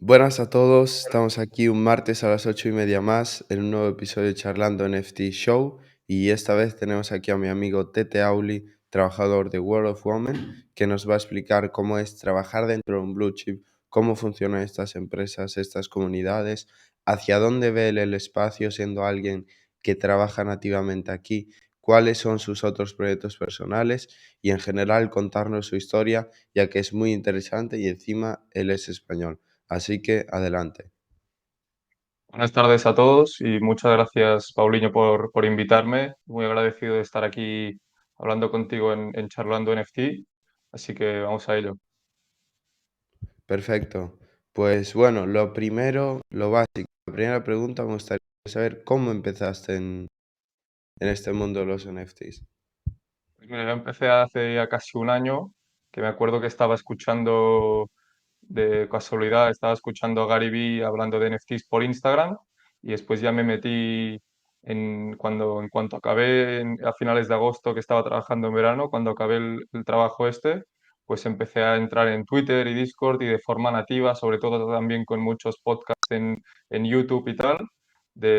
Buenas a todos, estamos aquí un martes a las 8:30 más en un nuevo episodio de Charlando NFT Show y esta vez tenemos aquí a mi amigo Tete Auli, trabajador de World of Women, que nos va a explicar cómo es trabajar dentro de un blue chip, cómo funcionan estas empresas, estas comunidades, hacia dónde ve él el espacio siendo alguien que trabaja nativamente aquí, cuáles son sus otros proyectos personales y en general contarnos su historia, ya que es muy interesante y encima él es español. Así que adelante. Buenas tardes a todos y muchas gracias, Paulinho, por invitarme. Muy agradecido de estar aquí hablando contigo en Charlando NFT. Así que vamos a ello. Perfecto. Pues bueno, lo primero, lo básico, la primera pregunta me gustaría saber cómo empezaste en este mundo de los NFTs. Pues mira, yo empecé hace ya casi un año, que me acuerdo que estaba escuchando de casualidad, estaba escuchando a Gary Vee hablando de NFTs por Instagram y después ya me metí en cuanto acabé a finales de agosto, que estaba trabajando en verano, cuando acabé el trabajo este, pues empecé a entrar en Twitter y Discord y de forma nativa, sobre todo también con muchos podcasts en YouTube y tal.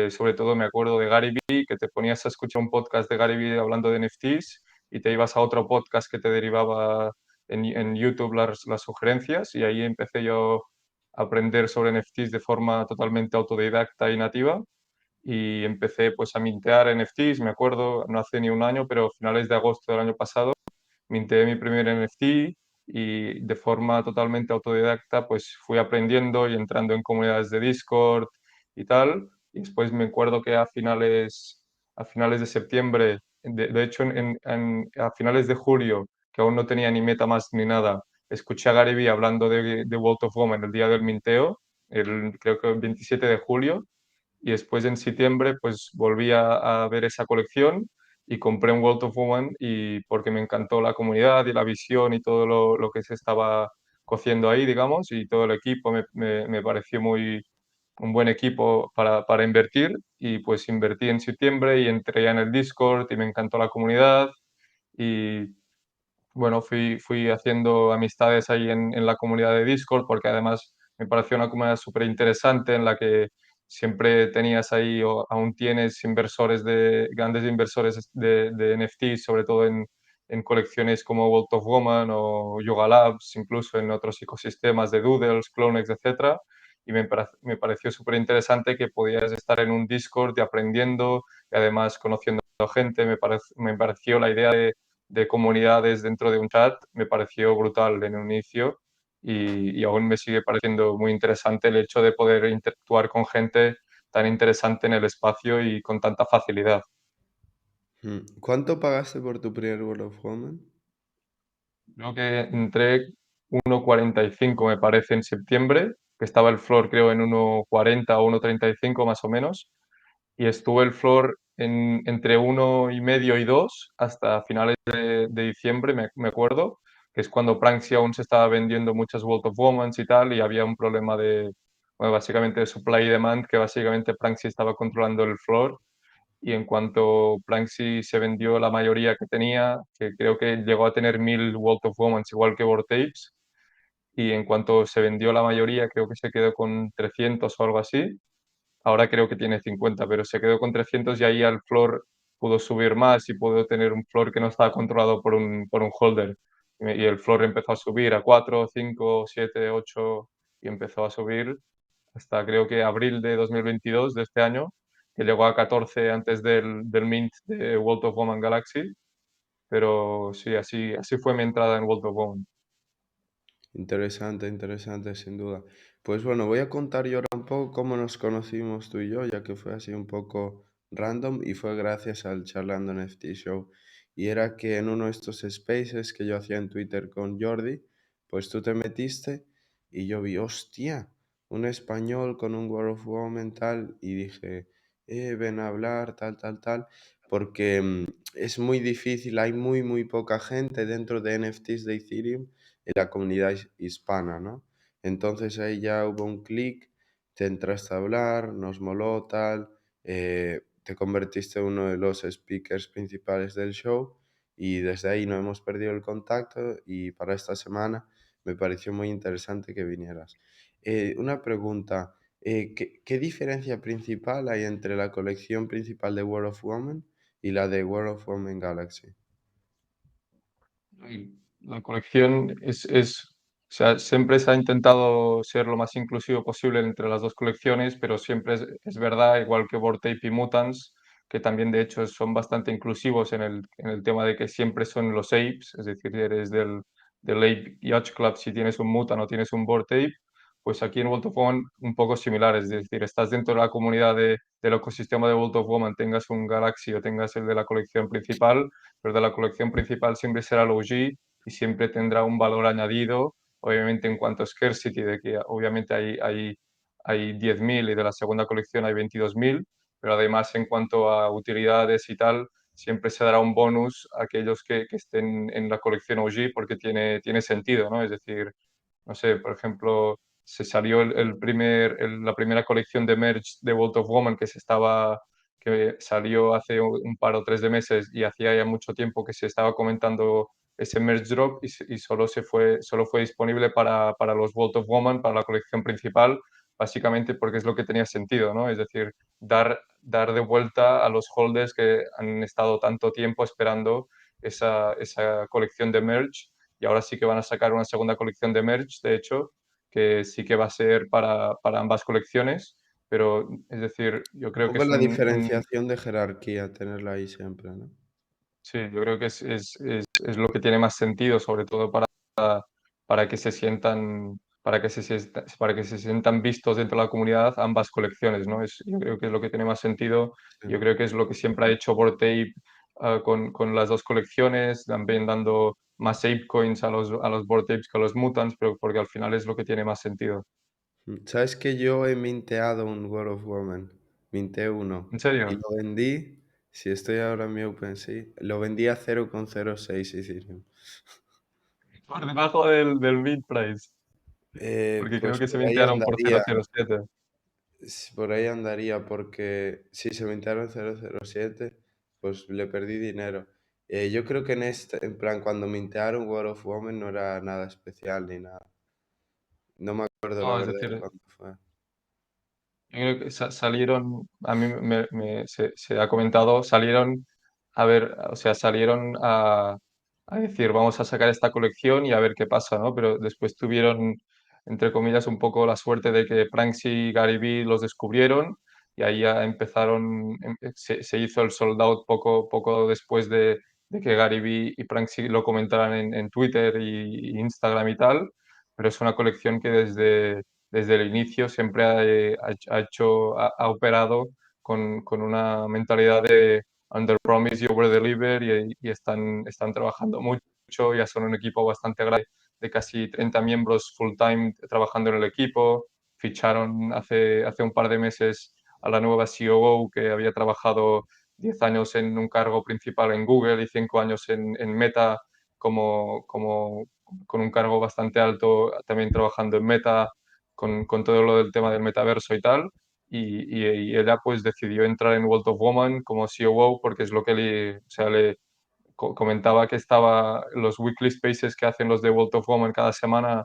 Sobre todo me acuerdo de Gary Vee, que te ponías a escuchar un podcast de Gary Vee hablando de NFTs y te ibas a otro podcast que te derivaba en YouTube las sugerencias y ahí empecé yo a aprender sobre NFTs de forma totalmente autodidacta y nativa y empecé pues a mintear NFTs, me acuerdo, no hace ni un año, pero a finales de agosto del año pasado minté mi primer NFT y de forma totalmente autodidacta pues fui aprendiendo y entrando en comunidades de Discord y tal. Y después me acuerdo que a finales de septiembre, de hecho a finales de julio, que aún no tenía ni MetaMask ni nada, escuché a Gary Vee hablando de World of Women el día del minteo, creo que el 27 de julio, y después en septiembre pues volví a ver esa colección y compré un World of Woman y porque me encantó la comunidad y la visión y todo lo que se estaba cociendo ahí, digamos, y todo el equipo me pareció un buen equipo para invertir y pues invertí en septiembre y entré ya en el Discord y me encantó la comunidad y bueno, fui haciendo amistades ahí en la comunidad de Discord porque además me pareció una comunidad súper interesante en la que siempre tenías ahí o aún tienes grandes inversores de NFTs, sobre todo en colecciones como World of Woman o Yoga Labs, incluso en otros ecosistemas de Doodles, Clonex, etcétera. Y me pareció súper interesante que podías estar en un Discord y aprendiendo y además conociendo gente. Me pareció la idea de comunidades dentro de un chat me pareció brutal en un inicio y aún me sigue pareciendo muy interesante el hecho de poder interactuar con gente tan interesante en el espacio y con tanta facilidad. ¿Cuánto pagaste por tu primer World of Women? Creo que entré 1,45 me parece en septiembre, que estaba el floor creo en 1,40 o 1,35 más o menos, y estuve el floor entre 1,5 y 2 hasta finales de diciembre, me acuerdo, que es cuando Pranksy aún se estaba vendiendo muchas World of Women y tal, y había un problema bueno, básicamente de supply y demand, que básicamente Pranksy estaba controlando el floor, y en cuanto Pranksy se vendió la mayoría que tenía, que creo que llegó a tener 1.000 World of Women igual que Bored Apes, y en cuanto se vendió la mayoría, creo que se quedó con 300 o algo así. Ahora creo que tiene 50, pero se quedó con 300 y ahí al floor pudo subir más y pudo tener un floor que no estaba controlado por un holder. Y el floor empezó a subir a 4, 5, 7, 8 y empezó a subir hasta creo que abril de 2022 de este año, que llegó a 14 antes del mint de World of Woman Galaxy. Pero sí, así fue mi entrada en World of Woman. Interesante, interesante, sin duda. Pues bueno, voy a contar yo ahora un poco cómo nos conocimos tú y yo, ya que fue así un poco random y fue gracias al Charlando NFT Show. Y era que en uno de estos spaces que yo hacía en Twitter con Jordi, pues tú te metiste y yo vi, hostia, un español con un World of Women tal, y dije, ven a hablar, tal, tal, tal, porque es muy difícil, hay muy, muy poca gente dentro de NFTs de Ethereum en la comunidad hispana, ¿no? Entonces ahí ya hubo un clic, te entraste a hablar, nos moló tal, te convertiste en uno de los speakers principales del show y desde ahí no hemos perdido el contacto y para esta semana me pareció muy interesante que vinieras. Una pregunta, ¿qué diferencia principal hay entre la colección principal de World of Woman y la de World of Woman Galaxy? La colección o sea, siempre se ha intentado ser lo más inclusivo posible entre las dos colecciones, pero siempre es verdad, igual que Bored Ape y Mutants, que también de hecho son bastante inclusivos en el tema de que siempre son los apes, es decir, eres del Ape Yacht Club si tienes un Mutant o tienes un Bored Ape, pues aquí en World of Woman un poco similar, es decir, estás dentro de la comunidad del ecosistema de World of Woman, tengas un Galaxy o tengas el de la colección principal, pero de la colección principal siempre será el OG y siempre tendrá un valor añadido, obviamente en cuanto a scarcity, de que obviamente hay 10.000 y de la segunda colección hay 22.000, pero además en cuanto a utilidades y tal, siempre se dará un bonus a aquellos que estén en la colección OG porque tiene sentido, ¿no? Es decir, no sé, por ejemplo, se salió la primera colección de merch de World of Woman que salió hace un par o tres de meses y hacía ya mucho tiempo que se estaba comentando ese merch drop y solo fue disponible para los World of Woman, para la colección principal, básicamente porque es lo que tenía sentido, ¿no? Es decir, dar de vuelta a los holders que han estado tanto tiempo esperando esa colección de merch y ahora sí que van a sacar una segunda colección de merch, de hecho, que sí que va a ser para ambas colecciones, pero es decir, yo Un creo que poco es la diferenciación de jerarquía, tenerla ahí siempre, ¿no? sí, yo creo que es lo que tiene más sentido, sobre todo para que se sientan, para que se sientan vistos dentro de la comunidad ambas colecciones, ¿no? Yo creo que es lo que tiene más sentido. Sí. Yo creo que es lo que siempre ha hecho Bored Ape, con las dos colecciones, también dando más Ape Coins a los Bored Apes que a los Mutants, pero porque al final es lo que tiene más sentido. ¿Sabes que yo he minteado un World of Woman? Minté uno ¿En y serio? lo vendí, si estoy ahora en mi OpenSea, lo vendí a 0,06 Ethereum. Por debajo del mid price, porque creo Pues que se mintearon por 0,07. por ahí andaría porque si se mintaron 0,07, pues le perdí dinero. Yo creo que en plan, cuando mintearon World of Woman no era nada especial ni nada. No me acuerdo la No, es verdad de decir, cuándo fue. yo creo que salieron, a mí se ha comentado, salieron a ver, o sea, salieron a decir, vamos a sacar esta colección y a ver qué pasa, ¿no? Pero después tuvieron, entre comillas, un poco la suerte de que Pranksy y Gary Vee los descubrieron y ahí ya empezaron, se hizo el sold out poco después de que Gary Vee y Pranksy lo comentaran en Twitter y Instagram y tal, pero es una colección que desde el inicio siempre ha operado con una mentalidad de under promise y over deliver y están trabajando mucho, ya son un equipo bastante grande de casi 30 miembros full time trabajando en el equipo, ficharon hace un par de meses a la nueva COO que había trabajado 10 años en un cargo principal en Google y 5 años en Meta con un cargo bastante alto también trabajando en Meta con todo lo del tema del metaverso y tal. Y ella pues decidió entrar en World of Woman como COO porque es lo que o sea, comentaba que estaba los weekly spaces que hacen los de World of Woman cada semana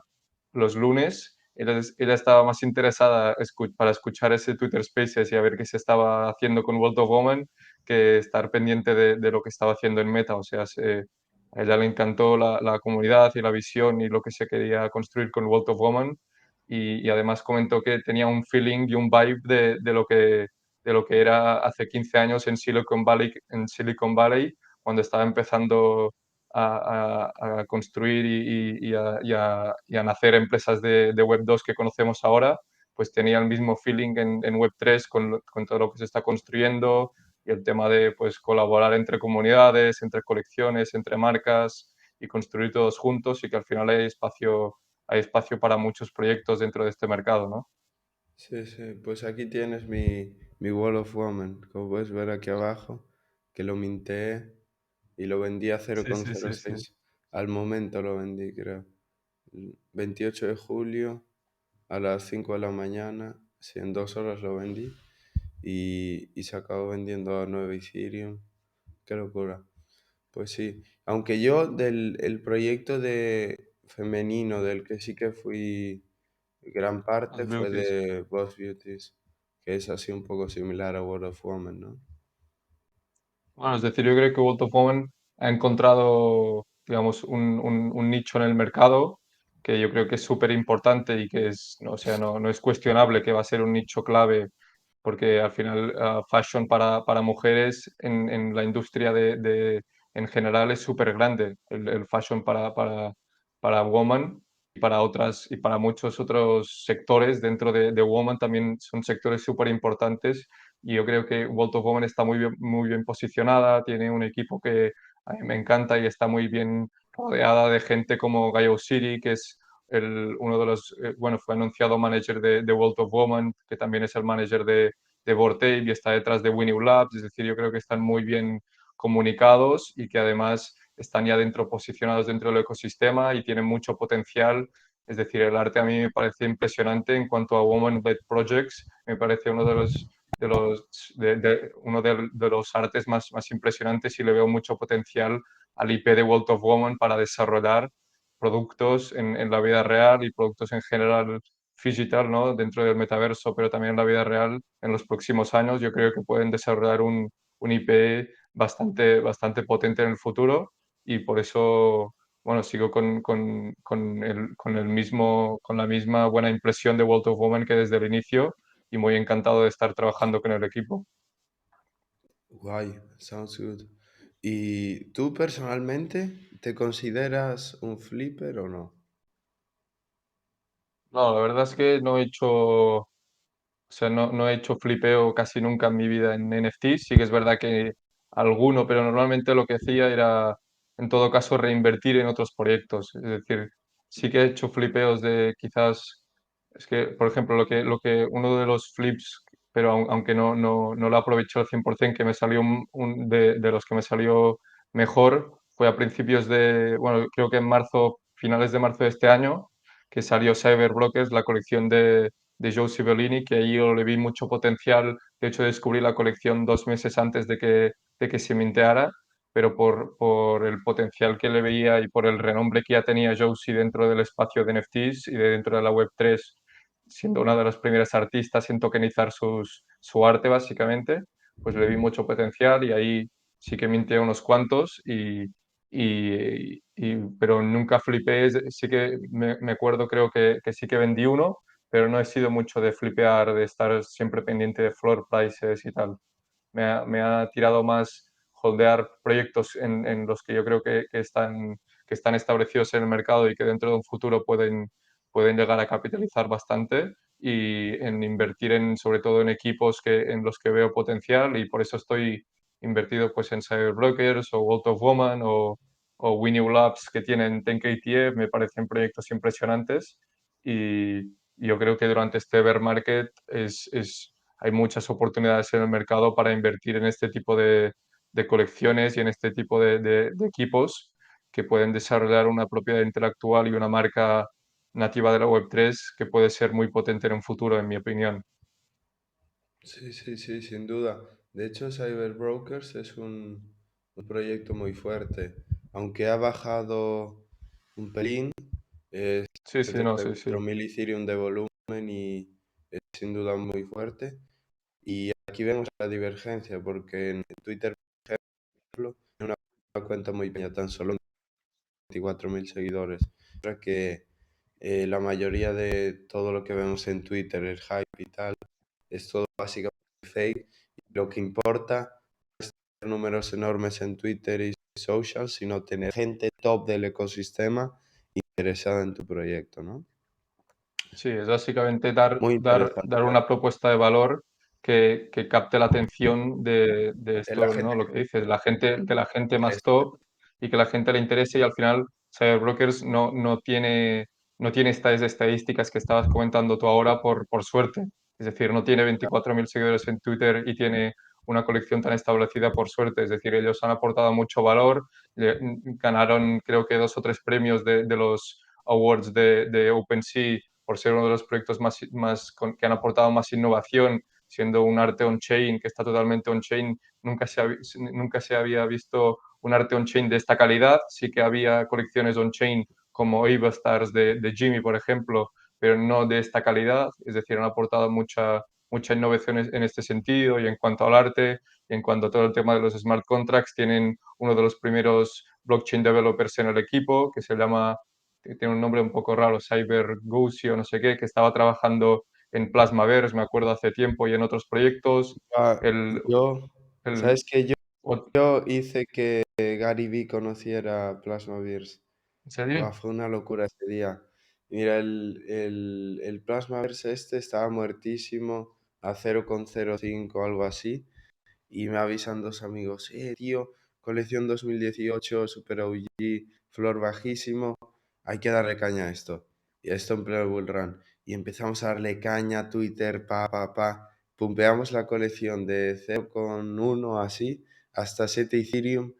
los lunes. Ella estaba más interesada para escuchar ese Twitter Spaces y a ver qué se estaba haciendo con World of Woman que estar pendiente de lo que estaba haciendo en Meta. O sea, a ella le encantó la comunidad y la visión y lo que se quería construir con World of Woman. Y además comentó que tenía un feeling y un vibe de lo que era hace 15 años en Silicon Valley cuando estaba empezando a construir y a nacer empresas de Web 2 que conocemos ahora, pues tenía el mismo feeling en Web 3 con todo lo que se está construyendo y el tema de pues, colaborar entre comunidades, entre colecciones, entre marcas y construir todos juntos y que al final hay espacio para muchos proyectos dentro de este mercado, ¿no? Sí, sí, pues aquí tienes mi Wall of Woman, como puedes ver aquí abajo, que lo minté y lo vendí a Sí, sí, sí, sí. 0,06. Al momento lo vendí, creo. El 28 de julio a las 5 de la mañana, sí, en 2 horas lo vendí y se acabó vendiendo a 9 Ethereum. Qué locura. Pues sí, aunque yo del el proyecto de femenino del que sí que fui gran parte Las fue beauties. de Boss Beauties, que es así un poco similar a World of Women, ¿no? Bueno, es decir, yo creo que World of Women ha encontrado, digamos, un nicho en el mercado que yo creo que es súper importante y que es, no, o sea, no es cuestionable que va a ser un nicho clave porque al final fashion para mujeres en la industria en general es súper grande, el fashion para woman y para otras y para muchos otros sectores dentro de woman también son sectores súper importantes y yo creo que World of Women está muy bien posicionada, tiene un equipo que a mí me encanta y está muy bien rodeada de gente como Gaio City, que es uno de los, bueno, fue anunciado manager de World of Women, que también es el manager de Vortex y está detrás de Winning Labs, es decir, yo creo que están muy bien comunicados y que además están ya dentro, posicionados dentro del ecosistema y tienen mucho potencial. Es decir, el arte a mí me parece impresionante en cuanto a Women-led Projects, me parece uno de los artes más impresionantes y le veo mucho potencial al IP de World of Women para desarrollar productos en la vida real y productos en general digital, ¿no? Dentro del metaverso, pero también en la vida real, en los próximos años, yo creo que pueden desarrollar un IP bastante potente en el futuro y por eso, bueno, sigo con la misma buena impresión de World of Women que desde el inicio y muy encantado de estar trabajando con el equipo. Guay, sounds good. ¿Y tú personalmente te consideras un flipper o no? No, la verdad es que no he hecho, o sea, no he hecho flipeo casi nunca en mi vida en NFT. Sí que es verdad que alguno, pero normalmente lo que hacía era, en todo caso, reinvertir en otros proyectos. Es decir, sí que he hecho flipeos de quizás, es que, por ejemplo, uno de los flips, pero aunque no lo aproveché al 100%, que me salió de los que me salió mejor, fue a principios bueno, creo que en marzo, finales de marzo de este año, que salió Cyberbrokers, la colección de Joe Sibellini, que ahí yo le vi mucho potencial. De hecho, descubrí la colección 2 meses antes de que se minteara, pero por el potencial que le veía y por el renombre que ya tenía Josie dentro del espacio de NFTs y dentro de la Web3, siendo una de las primeras artistas en tokenizar su arte, básicamente, pues le vi mucho potencial y ahí sí que minté unos cuantos pero nunca flipé, sí que me acuerdo, creo que sí que vendí uno, pero no he sido mucho de flipear, de estar siempre pendiente de floor prices y tal. Me ha tirado más holdear proyectos en los que yo creo que están establecidos en el mercado y que dentro de un futuro pueden llegar a capitalizar bastante y en invertir sobre todo en equipos en los que veo potencial y por eso estoy invertido pues en Cyberbrokers o World of Woman o Winnie Labs que tienen 10K ETF, me parecen proyectos impresionantes y yo creo que durante este bear market hay muchas oportunidades en el mercado para invertir en este tipo de colecciones y en este tipo de equipos que pueden desarrollar una propiedad intelectual y una marca nativa de la Web3 que puede ser muy potente en un futuro, en mi opinión. Sí, sí, sí, sin duda. De hecho, Cyberbrokers es un proyecto muy fuerte. Aunque ha bajado un pelín, es Sí, sí, no, sí, sí. 74.000 Ethereum de volumen y es sin duda muy fuerte. Y aquí vemos la divergencia, porque en Twitter, por ejemplo, tiene una cuenta muy pequeña, tan solo 24.000 seguidores. Mientras que la mayoría de todo lo que vemos en Twitter, el hype y tal, es todo básicamente fake. Y lo que importa no es tener números enormes en Twitter y social, sino tener gente top del ecosistema interesada en tu proyecto, ¿no? Sí, es básicamente dar, Muy dar, dar interesante. una propuesta de valor que capte la atención de Es la esto, gente ¿no? Lo que dices, de la gente que más interesa. top y que la gente le interese y al final Cyberbrokers no tiene estas estadísticas que estabas comentando tú ahora por suerte. Es decir, no tiene 24.000 seguidores en Twitter y tiene una colección tan establecida por suerte. Es decir, ellos han aportado mucho valor, ganaron creo que 2 o 3 premios de los awards de OpenSea por ser uno de los proyectos que han aportado más innovación, siendo un arte on-chain que está totalmente on-chain. Nunca se había visto un arte on-chain de esta calidad. Sí que había colecciones on-chain como Ava Stars de Jimmy, por ejemplo, pero no de esta calidad. Es decir, han aportado mucha innovación en este sentido y en cuanto al arte y en cuanto a todo el tema de los smart contracts, tienen uno de los primeros blockchain developers en el equipo que se llama, que tiene un nombre un poco raro, Cyber Goose o no sé qué, que estaba trabajando en Plasmaverse, me acuerdo hace tiempo, y en otros proyectos. Ah, El, yo, el, ¿sabes qué? ot- Yo hice que Gary Vee conociera Plasmaverse. ¿En serio? Buah, fue una locura ese día. Mira, el Plasmaverse este estaba muertísimo a 0,05 o algo así. Y me avisan dos amigos, tío, colección 2018, Super OG, flor bajísimo, hay que darle caña a esto. Y esto en pleno Bull Run. Y empezamos a darle caña, Twitter, pumpeamos la colección de 0,1 así hasta 7 Ethereum.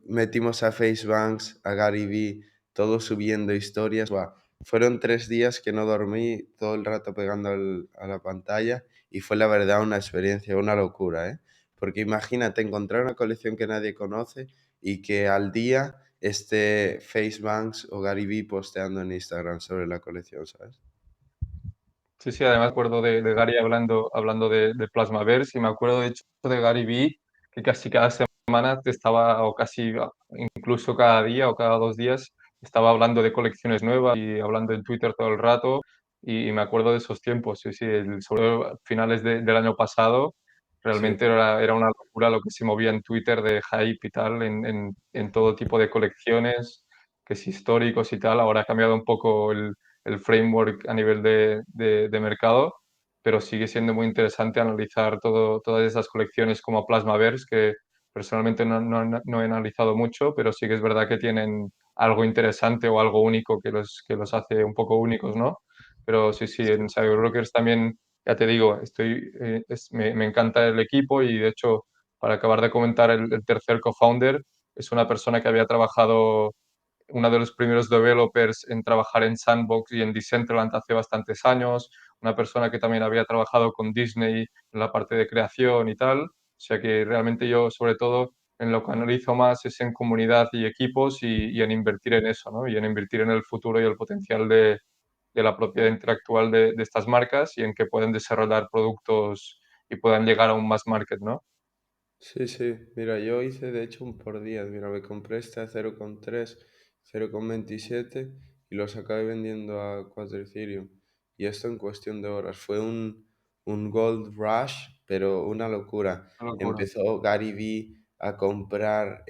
Metimos a FaceBanks, a Gary Vee, todos subiendo historias. Buah, fueron 3 días que no dormí todo el rato pegando a la pantalla y fue la verdad una experiencia, una locura, ¿eh? Porque imagínate encontrar una colección que nadie conoce y que al día esté Facebanks o Gary Vee posteando en Instagram sobre la colección, ¿sabes? Sí, sí, además me acuerdo de Gary hablando de Plasmaverse y me acuerdo de hecho de Gary Vee que casi cada semana te estaba, o casi incluso cada día o cada 2 días, estaba hablando de colecciones nuevas y hablando en Twitter todo el rato y me acuerdo de esos tiempos, sí, sí, sobre todo finales del año pasado, Sí, realmente era una locura lo que se movía en Twitter de hype y tal, en todo tipo de colecciones, que es históricos y tal, ahora ha cambiado un poco el framework a nivel de mercado, pero sigue siendo muy interesante analizar todas esas colecciones como Plasmaverse, que personalmente no he analizado mucho, pero sí que es verdad que tienen algo interesante o algo único que los hace un poco únicos, ¿no? Pero sí, sí, en sí, Cyberbrokers también, ya te digo, me encanta el equipo y de hecho, para acabar de comentar, el tercer co-founder es una persona que había trabajado uno de los primeros developers en trabajar en Sandbox y en Decentraland hace bastantes años, una persona que también había trabajado con Disney en la parte de creación y tal. O sea que realmente yo, sobre todo, en lo que analizo más es en comunidad y equipos y en invertir en eso, ¿no? Y en invertir en el futuro y el potencial de la propiedad intelectual de estas marcas y en que pueden desarrollar productos y puedan llegar a un mass market, ¿no? sí, sí. Mira, yo hice de hecho un por día. Mira, me compré este a 0,3, 0,27 y los acabé vendiendo a 4 Ethereum. Y esto en cuestión de horas. Fue un gold rush, pero una locura. Una locura. Empezó Gary Vee a comprar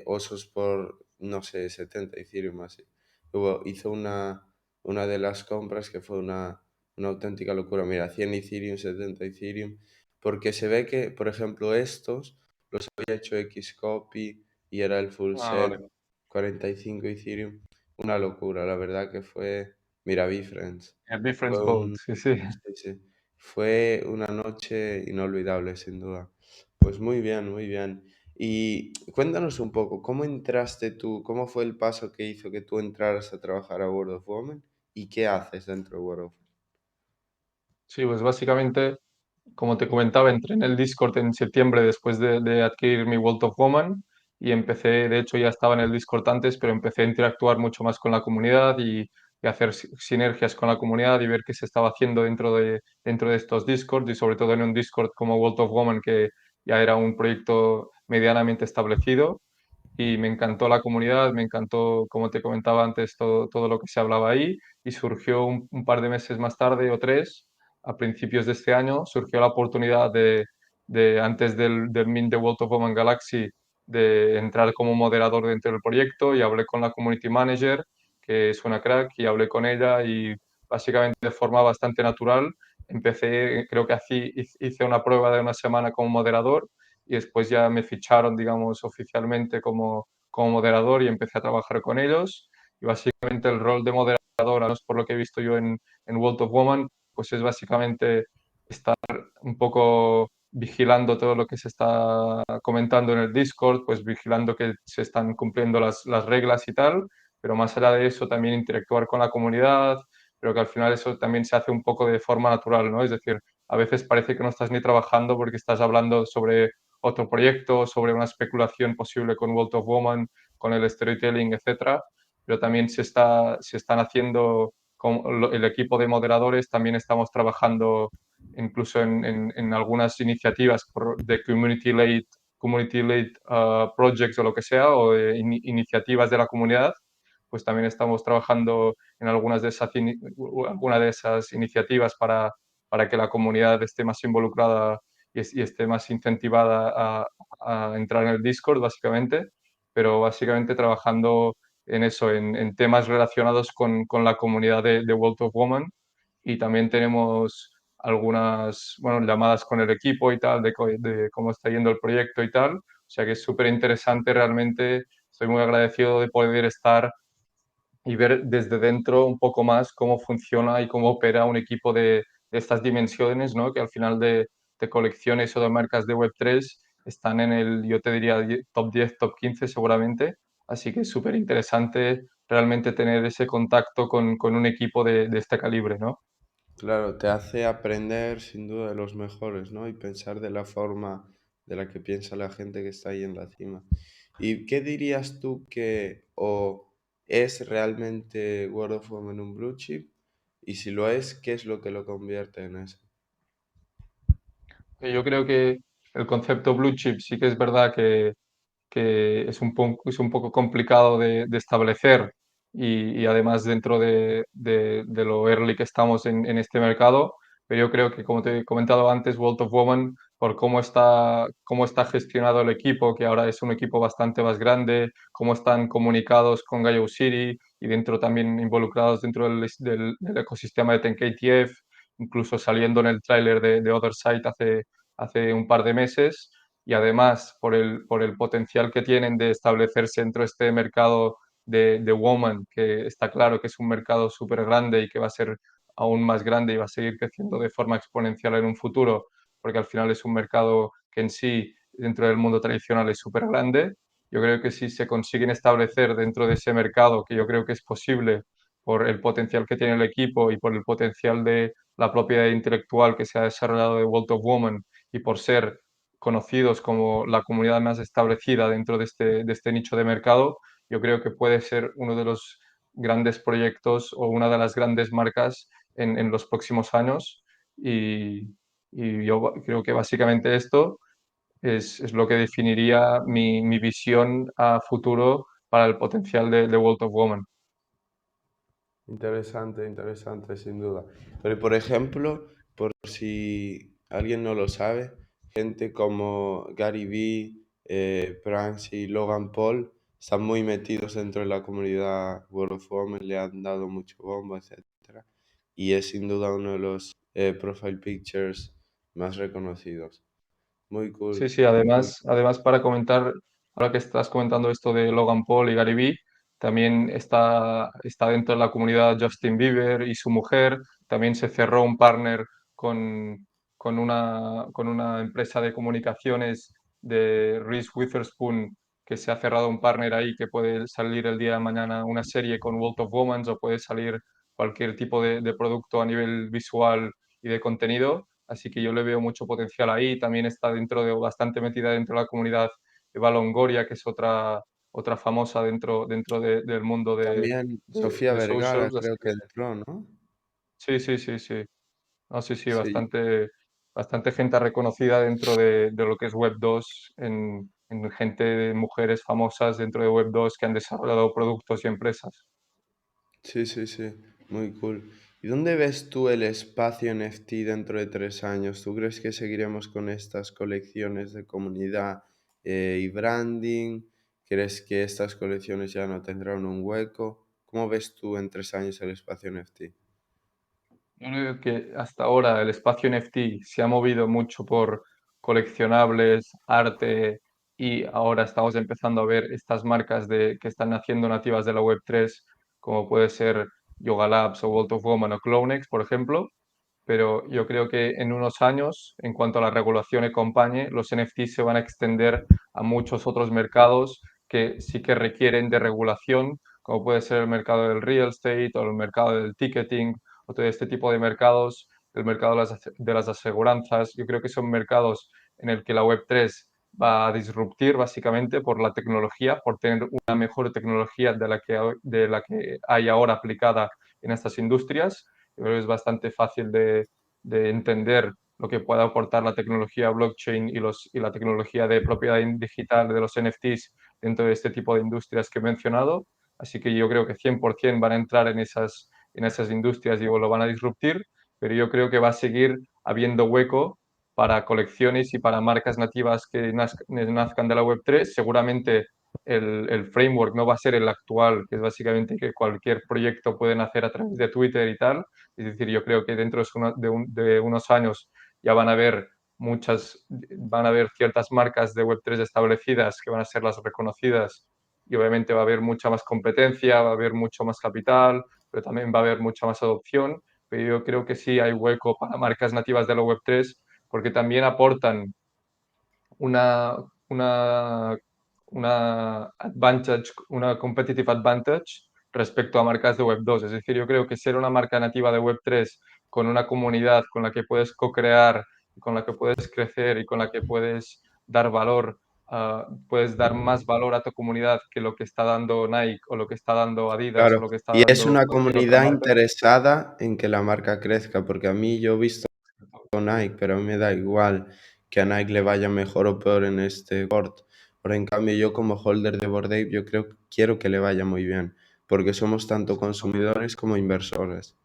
osos por, no sé, 70 Ethereum así. Luego hizo una de las compras que fue una auténtica locura. Mira, 100 Ethereum, 70 Ethereum. Porque se ve que, por ejemplo, estos los había hecho Xcopy y era el full Ah, set, vale. 45 Ethereum. Una locura, la verdad que fue, mira, Friends. El Difference Fue Gold, un, sí, sí. sí, sí. Fue una noche inolvidable, sin duda. Pues muy bien, muy bien. Y cuéntanos un poco, ¿cómo entraste tú? ¿Cómo fue el paso que hizo que tú entraras a trabajar a World of Women? ¿Y qué haces dentro de World of Women? Sí, pues básicamente, como te comentaba, entré en el Discord en septiembre después de adquirir mi World of Woman y empecé, de hecho ya estaba en el Discord antes, pero empecé a interactuar mucho más con la comunidad y hacer sinergias con la comunidad y ver qué se estaba haciendo dentro de estos Discords y sobre todo en un Discord como World of Woman que ya era un proyecto medianamente establecido y me encantó la comunidad, me encantó, como te comentaba antes, todo lo que se hablaba ahí y surgió un par de meses más tarde o tres, a principios de este año, surgió la oportunidad antes del Mint de World of Women Galaxy, de entrar como moderador dentro del proyecto y hablé con la community manager, que es una crack, y hablé con ella y básicamente de forma bastante natural empecé, creo que así hice una prueba de una semana como moderador y después ya me ficharon, digamos, oficialmente como moderador y empecé a trabajar con ellos. Y básicamente el rol de moderador, al menos por lo que he visto yo en World of Woman, pues es básicamente estar un poco vigilando todo lo que se está comentando en el Discord, pues vigilando que se están cumpliendo las reglas y tal, pero más allá de eso también interactuar con la comunidad, pero que al final eso también se hace un poco de forma natural, ¿no? Es decir, a veces parece que no estás ni trabajando porque estás hablando sobre otro proyecto, sobre una especulación posible con World of Woman, con el storytelling, etcétera, pero también se están haciendo el equipo de moderadores también estamos trabajando incluso en algunas iniciativas de community-led projects o lo que sea, o de iniciativas de la comunidad, pues también estamos trabajando en alguna de esas iniciativas para que la comunidad esté más involucrada y esté más incentivada a entrar en el Discord, básicamente, pero básicamente trabajando en eso, en temas relacionados con la comunidad de World of Women, y también tenemos algunas, bueno, llamadas con el equipo y tal, de cómo está yendo el proyecto y tal. O sea que es súper interesante realmente. Estoy muy agradecido de poder estar y ver desde dentro un poco más cómo funciona y cómo opera un equipo de estas dimensiones, ¿no? Que al final de colecciones o de marcas de Web3 están en el, yo te diría, top 10 top 15 seguramente. Así que es súper interesante realmente tener ese contacto con un equipo de este calibre, ¿no? Claro, te hace aprender sin duda de los mejores, ¿no? Y pensar de la forma de la que piensa la gente que está ahí en la cima. ¿Y qué dirías tú que o es realmente World of Women un blue chip? Y si lo es, ¿qué es lo que lo convierte en eso? Yo creo que el concepto blue chip sí que es verdad que es un poco complicado de establecer y además dentro de lo early que estamos en este mercado, pero yo creo que como te he comentado antes, World of Women, por cómo está gestionado el equipo, que ahora es un equipo bastante más grande, cómo están comunicados con Gaio City y dentro también involucrados dentro del ecosistema de TenKTF, incluso saliendo en el tráiler de Other Side hace un par de meses, y además por el potencial que tienen de establecerse dentro de este mercado de Woman, que está claro que es un mercado súper grande y que va a ser aún más grande y va a seguir creciendo de forma exponencial en un futuro, porque al final es un mercado que en sí, dentro del mundo tradicional, es súper grande. Yo creo que si se consiguen establecer dentro de ese mercado, que yo creo que es posible por el potencial que tiene el equipo y por el potencial de la propiedad intelectual que se ha desarrollado de World of Woman y por ser conocidos como la comunidad más establecida dentro de este nicho de mercado, yo creo que puede ser uno de los grandes proyectos o una de las grandes marcas en los próximos años. Y, y yo creo que básicamente esto es lo que definiría mi visión a futuro para el potencial de World of Women. Interesante, interesante, sin duda. Pero, por ejemplo, por si alguien no lo sabe, gente como Gary Vee, Pranks y Logan Paul están muy metidos dentro de la comunidad World of Women, le han dado mucho bombo, etcétera. Y es sin duda uno de los profile pictures más reconocidos. Muy Sí, cool, sí, muy cool. además para comentar, ahora que estás comentando esto de Logan Paul y Gary Vee, también está dentro de la comunidad Justin Bieber y su mujer. También se cerró un partner con, con una empresa de comunicaciones de Reese Witherspoon, que se ha cerrado un partner ahí que puede salir el día de mañana una serie con World of Women o puede salir cualquier tipo de producto a nivel visual y de contenido. Así que yo le veo mucho potencial ahí. También está bastante metida dentro de la comunidad Eva Longoria, que es otra famosa del mundo También Sofía de Vergara socials. Así creo que que entró, ¿no? sí, sí, sí, sí. No, sí, sí, Sí, bastante gente reconocida dentro de lo que es Web2, en gente, mujeres famosas dentro de Web2 que han desarrollado productos y empresas. sí, sí, sí, muy cool. ¿Y dónde ves tú el espacio NFT dentro de 3 años? ¿Tú crees que seguiremos con estas colecciones de comunidad y branding? ¿Crees que estas colecciones ya no tendrán un hueco? ¿Cómo ves tú en 3 años el espacio NFT? Yo creo que hasta ahora el espacio NFT se ha movido mucho por coleccionables, arte, y ahora estamos empezando a ver estas marcas que están naciendo nativas de la Web3, como puede ser Yoga Labs o World of Woman o Clonex, por ejemplo. Pero yo creo que en unos años, en cuanto a la regulación acompañe, los NFTs se van a extender a muchos otros mercados que sí que requieren de regulación, como puede ser el mercado del real estate o el mercado del ticketing o todo este tipo de mercados, el mercado de las aseguranzas. Yo creo que son mercados en el que la Web3 va a disruptir básicamente por la tecnología, por tener una mejor tecnología de la que hay ahora aplicada en estas industrias. Yo creo que es bastante fácil de entender lo que puede aportar la tecnología blockchain y la tecnología de propiedad digital de los NFTs dentro de este tipo de industrias que he mencionado. Así que yo creo que 100% van a entrar en esas industrias y lo van a disruptir, pero yo creo que va a seguir habiendo hueco para colecciones y para marcas nativas que nazcan de la Web3. Seguramente el framework no va a ser el actual, que es básicamente que cualquier proyecto puede nacer a través de Twitter y tal. Es decir, yo creo que dentro de unos años ya van a haber ciertas marcas de Web3 establecidas que van a ser las reconocidas y obviamente va a haber mucha más competencia, va a haber mucho más capital, pero también va a haber mucha más adopción. Pero yo creo que sí hay hueco para marcas nativas de la Web3 porque también aportan una, una, una competitive advantage respecto a marcas de Web2. Es decir, yo creo que ser una marca nativa de Web3 con una comunidad con la que puedes co-crear, con la que puedes crecer y con la que puedes dar valor, puedes dar más valor a tu comunidad que lo que está dando Nike o lo que está dando Adidas o Claro, lo que está y es dando una cualquier otra comunidad marca. interesada en que la marca crezca, porque a mí yo he visto Nike, pero a mí me da igual que a Nike le vaya mejor o peor en este board. Pero en cambio yo como holder de Bored Ape, yo creo, quiero que le vaya muy bien, porque somos tanto Exacto. consumidores como inversores.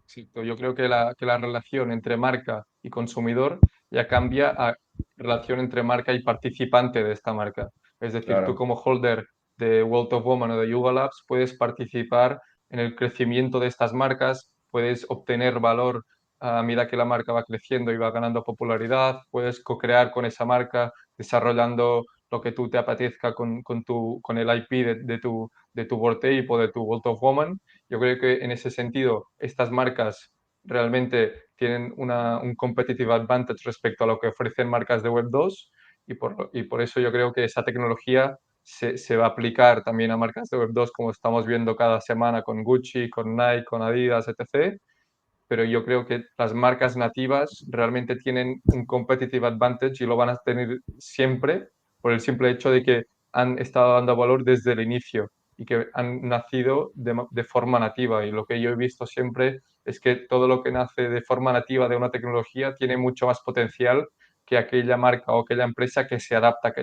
Exacto. Yo creo que la relación entre marca y consumidor ya cambia a relación entre marca y participante de esta marca. Es decir, tú Claro. como holder de World of Woman o de Yuga Labs puedes participar en el crecimiento de estas marcas, puedes obtener valor a medida que la marca va creciendo y va ganando popularidad, puedes co-crear con esa marca desarrollando lo que tú te apetezca con el IP de tu Bored Ape o de tu World of Woman. Yo creo que en ese sentido estas marcas realmente tienen un competitive advantage respecto a lo que ofrecen marcas de Web2 y por eso yo creo que esa tecnología se va a aplicar también a marcas de Web2 como estamos viendo cada semana con Gucci, con Nike, con Adidas, etc. Pero yo creo que las marcas nativas realmente tienen un competitive advantage y lo van a tener siempre por el simple hecho de que han estado dando valor desde el inicio y que han nacido de forma nativa. Y lo que yo he visto siempre es que todo lo que nace de forma nativa de una tecnología tiene mucho más potencial que aquella marca o aquella empresa que se adapta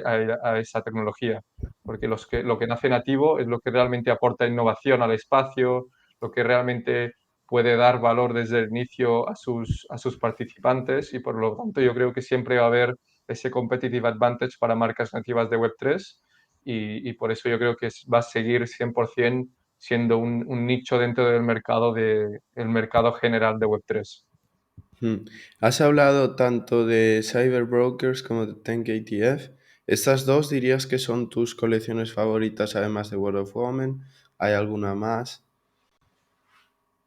a esa tecnología. Porque lo que nace nativo es lo que realmente aporta innovación al espacio, lo que realmente puede dar valor desde el inicio a sus participantes y por lo tanto yo creo que siempre va a haber ese competitive advantage para marcas nativas de Web3 y por eso yo creo que va a seguir 100% siendo un nicho dentro del mercado, el mercado general de Web3. Mm. Has hablado tanto de Cyberbrokers como de 10KTF. ¿Estas dos dirías que son tus colecciones favoritas además de World of Women? ¿Hay alguna más?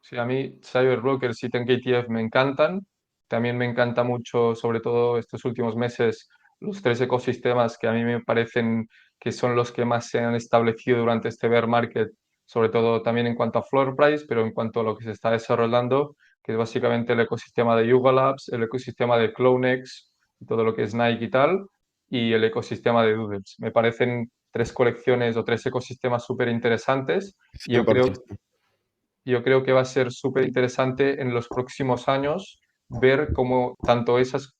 Sí, a mí Cyberbrokers y 10KTF me encantan. También me encanta mucho, sobre todo estos últimos meses, los tres ecosistemas que a mí me parecen que son los que más se han establecido durante este bear market, sobre todo también en cuanto a floor price, pero en cuanto a lo que se está desarrollando, que es básicamente el ecosistema de Yuga Labs, el ecosistema de Clonex, todo lo que es Nike y tal, y el ecosistema de Doodles. Me parecen tres colecciones o tres ecosistemas súper interesantes y 100%. yo creo que va a ser súper interesante en los próximos años ver cómo tanto esos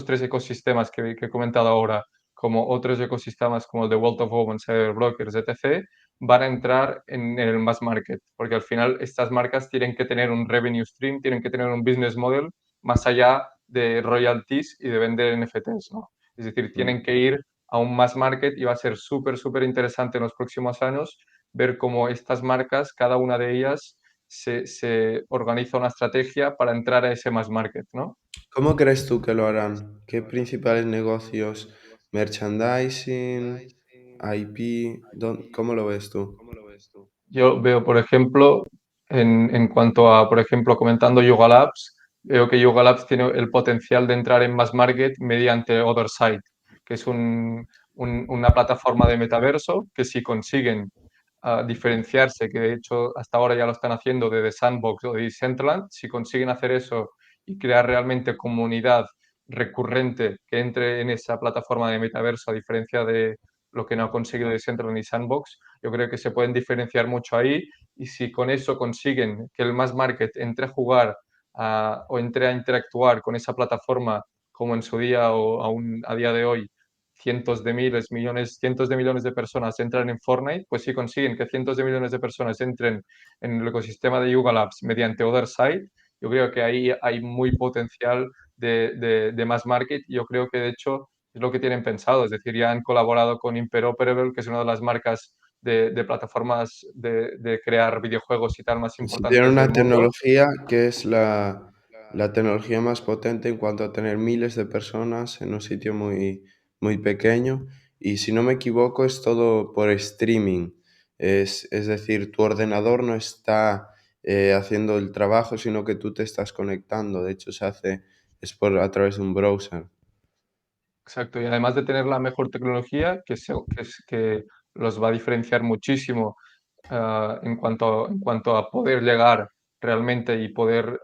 tres ecosistemas que he comentado ahora, como otros ecosistemas como el de World of Women, Cyberbrokers, etc., van a entrar en el mass market, porque al final estas marcas tienen que tener un revenue stream, tienen que tener un business model más allá de royalties y de vender NFTs, ¿no? Es decir, Mm. tienen que ir a un mass market y va a ser súper, súper interesante en los próximos años ver cómo estas marcas, cada una de ellas, se organiza una estrategia para entrar a ese mass market, ¿no? ¿Cómo crees tú que lo harán? ¿Qué principales negocios? Merchandising, IP, ¿cómo lo ves tú? Yo veo, por ejemplo, en cuanto a, por ejemplo, comentando Yoga Labs, veo que Yoga Labs tiene el potencial de entrar en mass market mediante Otherside, que es una plataforma de metaverso que si consiguen diferenciarse, que de hecho hasta ahora ya lo están haciendo de The Sandbox o de Decentraland, si consiguen hacer eso y crear realmente comunidad recurrente que entre en esa plataforma de metaverso, a diferencia de lo que no ha conseguido Decentraland y Sandbox, yo creo que se pueden diferenciar mucho ahí y si con eso consiguen que el mass market entre a jugar o entre a interactuar con esa plataforma como en su día o aún a día de hoy cientos de miles, millones, cientos de millones de personas entran en Fortnite, pues si consiguen que cientos de millones de personas entren en el ecosistema de Yuga Labs mediante Otherside, yo creo que ahí hay muy potencial de mass market. Yo creo que de hecho es lo que tienen pensado, es decir, ya han colaborado con Interoperable, que es una de las marcas de plataformas de crear videojuegos y tal más Si tiene importantes del una mundo. tecnología que es la tecnología más potente en cuanto a tener miles de personas en un sitio muy, muy pequeño. Y si no me equivoco, es todo por streaming. Es decir, tu ordenador no está haciendo el trabajo, sino que tú te estás conectando. De hecho, es a través de un browser. Exacto, y además de tener la mejor tecnología, que los va a diferenciar muchísimo en cuanto a poder llegar realmente y poder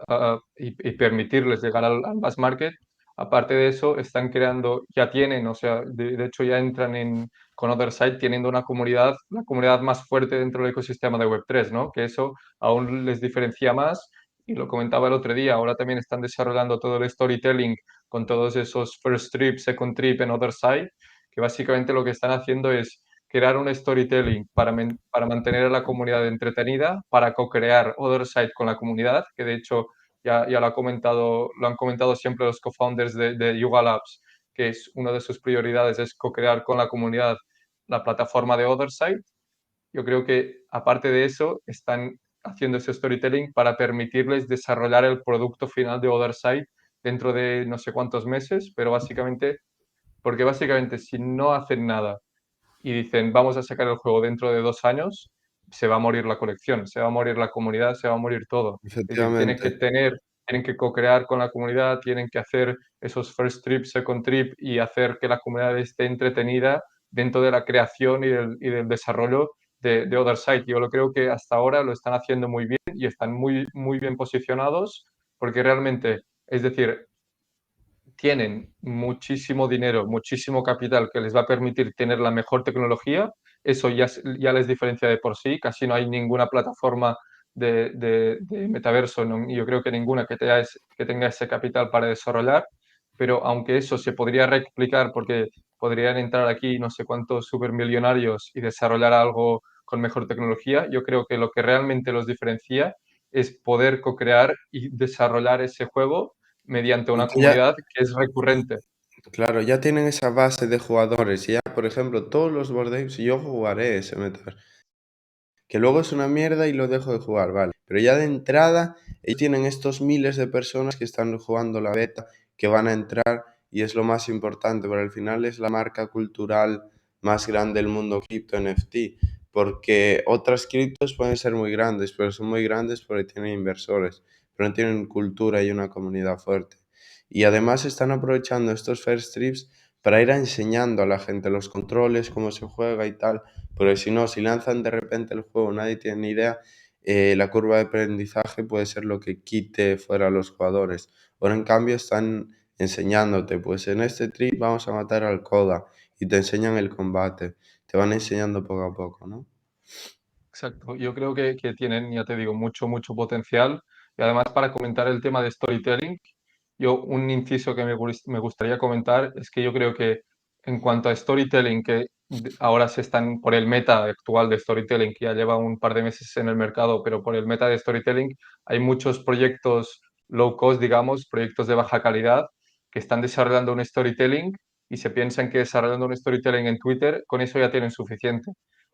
y permitirles llegar al mass market. Aparte de eso, están creando, ya tienen, o sea, de hecho ya entran con Otherside teniendo una comunidad, la comunidad más fuerte dentro del ecosistema de Web3, ¿no? Que eso aún les diferencia más. Y lo comentaba el otro día, ahora también están desarrollando todo el storytelling con todos esos first trip, second trip en Otherside, que básicamente lo que están haciendo es crear un storytelling para mantener a la comunidad entretenida, para co-crear Otherside con la comunidad, que de hecho ya lo han comentado siempre los co-founders de Yuga Labs, que es una de sus prioridades, es co-crear con la comunidad la plataforma de Otherside. Yo creo que aparte de eso, están haciendo ese storytelling para permitirles desarrollar el producto final de Otherside dentro de no sé cuántos meses, pero porque básicamente si no hacen nada y dicen vamos a sacar el juego dentro de 2 años, se va a morir la colección, se va a morir la comunidad, se va a morir todo. Es decir, Efectivamente. tienen que co-crear con la comunidad, tienen que hacer esos first trip, second trip y hacer que la comunidad esté entretenida dentro de la creación y del desarrollo de Otherside. Yo lo creo que hasta ahora lo están haciendo muy bien y están muy, muy bien posicionados porque realmente, es decir, tienen muchísimo dinero, muchísimo capital que les va a permitir tener la mejor tecnología. Eso ya les diferencia de por sí. Casi no hay ninguna plataforma de metaverso, yo creo que ninguna que tenga ese capital para desarrollar. Pero aunque eso se podría replicar porque podrían entrar aquí no sé cuántos supermillonarios y desarrollar algo con mejor tecnología, yo creo que lo que realmente los diferencia es poder co-crear y desarrollar ese juego mediante una Porque ya, comunidad que es recurrente. claro, ya tienen esa base de jugadores. Ya, por ejemplo, todos los Bored Apes, yo jugaré ese metaverso. Que luego es una mierda y lo dejo de jugar, vale. Pero ya de entrada, ellos tienen estos miles de personas que están jugando la beta, que van a entrar, y es lo más importante, pero al final es la marca cultural más grande del mundo cripto NFT, porque otras criptos pueden ser muy grandes, pero son muy grandes porque tienen inversores, pero no tienen cultura y una comunidad fuerte. Y además están aprovechando estos first trips para ir enseñando a la gente los controles, cómo se juega y tal, porque si no, si lanzan de repente el juego, nadie tiene ni idea, la curva de aprendizaje puede ser lo que quite fuera a los jugadores. Ahora en cambio están enseñándote, pues en este trip vamos a matar al Koda y te enseñan el combate, te van enseñando poco a poco, ¿no? Exacto. Yo creo que tienen, ya te digo, mucho, mucho potencial. Y además, para comentar el tema de storytelling, un inciso que me gustaría comentar es que yo creo que en cuanto a storytelling, ahora se están por el meta actual de storytelling, que ya lleva un par de meses en el mercado, pero por el meta de storytelling hay muchos proyectos low cost, digamos, proyectos de baja calidad, que están desarrollando un storytelling y se piensan que desarrollando un storytelling en Twitter, con eso ya tienen suficiente,